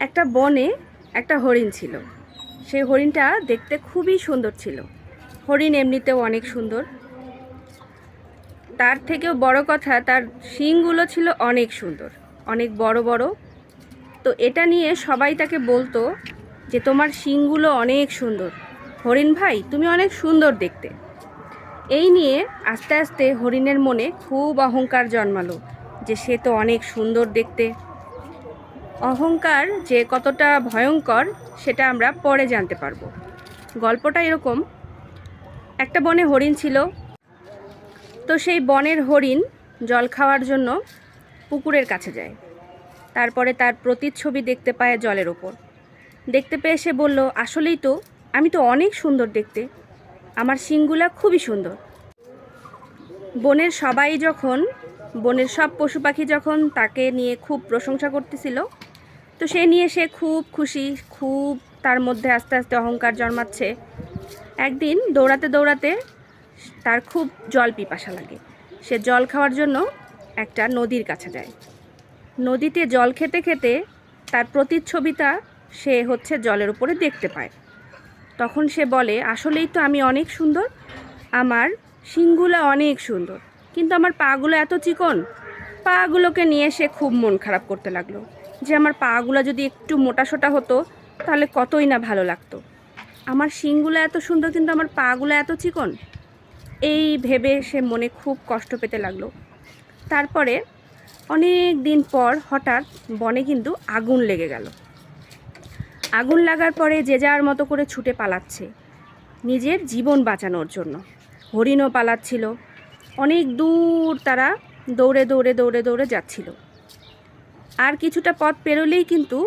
একটা বনে একটা হরিণ ছিল। সেই হরিণটা দেখতে খুবই সুন্দর ছিল। হরিণ এমনিতেও অনেক সুন্দর, তার থেকেও বড় কথা তার শিংগুলো ছিল অনেক সুন্দর, অনেক বড় বড়। তো এটা নিয়ে সবাই তাকে বলতো যে তোমার শিংগুলো অনেক সুন্দর, হরিণ ভাই তুমি অনেক সুন্দর দেখতে। এই নিয়ে আস্তে আস্তে হরিণের মনে খুব অহংকার জন্মালো যে সে তো অনেক সুন্দর দেখতে। অহংকার যে কতটা ভয়ঙ্কর সেটা আমরা পরে জানতে পারবো। গল্পটা এরকম, একটা বনে হরিণ ছিল। তো সেই বনের হরিণ জল খাওয়ার জন্য পুকুরের কাছে যায়। তারপরে তার প্রতিচ্ছবি দেখতে পায় জলের ওপর। দেখতে পেয়ে সে বলল, আসলেই তো আমি তো অনেক সুন্দর দেখতে, আমার শিংগুলা খুবই সুন্দর। বনের সব পশু পাখি যখন তাকে নিয়ে খুব প্রশংসা করতেছিল, তো সে খুব খুশি, খুব তার মধ্যে আস্তে আস্তে অহংকার জন্মাচ্ছে। একদিন দৌড়াতে দৌড়াতে তার খুব জল পিপাসা লাগে। সে জল খাওয়ার জন্য একটা নদীর কাছে যায়। নদীতে জল খেতে খেতে তার প্রতিচ্ছবিটা সে জলের উপরে দেখতে পায়। তখন সে বলে, আসলেই তো আমি অনেক সুন্দর, আমার শিংগুলো অনেক সুন্দর, কিন্তু আমার পাগুলো এত চিকন। পাগুলোকে নিয়ে সে খুব মন খারাপ করতে লাগলো যে আমার পাগুলো যদি একটু মোটাসোটা হতো তাহলে কতই না ভালো লাগতো। আমার শিংগুলো এত সুন্দর কিন্তু আমার পাগুলো এত চিকন। এই ভেবে সে মনে খুব কষ্ট পেতে লাগলো। তারপরে অনেক দিন পর হঠাৎ বনে কিন্তু আগুন লেগে গেল। আগুন লাগার পরে যে যার মতো করে ছুটে পালাচ্ছে নিজের জীবন বাঁচানোর জন্য। হরিণও পালাচ্ছিল, অনেক দূর তারা দৌড়ে দৌড়ে দৌড়ে দৌড়ে যাচ্ছিল। আর কিছুটা পথ পেরোলেই কিন্তু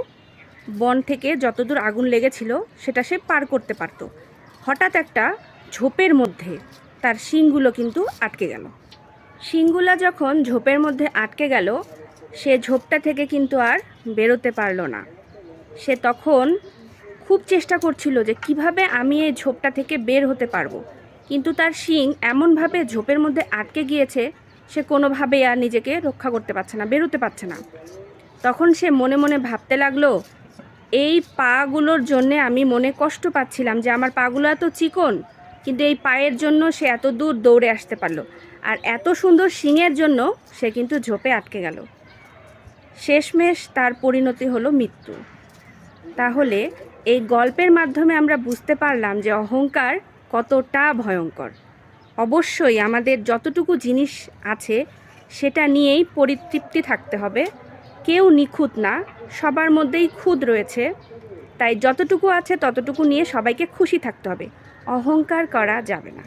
বন থেকে যতদূর আগুন লেগেছিল সেটা সে পার করতে পারত। হঠাৎ একটা ঝোপের মধ্যে তার শিংগুলো কিন্তু আটকে গেল। শিংগুলা যখন ঝোপের মধ্যে আটকে গেল, সে ঝোপটা থেকে কিন্তু আর বেরোতে পারল না। সে তখন খুব চেষ্টা করছিল যে কিভাবে আমি এই ঝোপটা থেকে বের হতে পারবো, কিন্তু তার শিং এমনভাবে ঝোপের মধ্যে আটকে গিয়েছে সে কোনোভাবেই আর নিজেকে রক্ষা করতে পারছে না, বেরোতে পারছে না। তখন সে মনে মনে ভাবতে লাগলো, এই পাগুলোর জন্যে আমি মনে কষ্ট পাচ্ছিলাম যে আমার পাগুলো এত চিকন, কিন্তু এই পায়ের জন্য সে এত দূর দৌড়ে আসতে পারলো, আর এত সুন্দর শিংয়ের জন্য সে কিন্তু ঝোপে আটকে গেল। শেষমেশ তার পরিণতি হলো মৃত্যু। তাহলে এই গল্পের মাধ্যমে আমরা বুঝতে পারলাম যে অহংকার কতটা ভয়ঙ্কর। অবশ্যই আমাদের যতটুকু জিনিস আছে সেটা নিয়েই পরিতৃপ্তি থাকতে হবে। কেউ নিখুঁত না, সবার মধ্যেই খুঁত রয়েছে। তাই যতটুকু আছে ততটুকু নিয়ে সবাইকে খুশি থাকতে হবে, অহংকার করা যাবে না।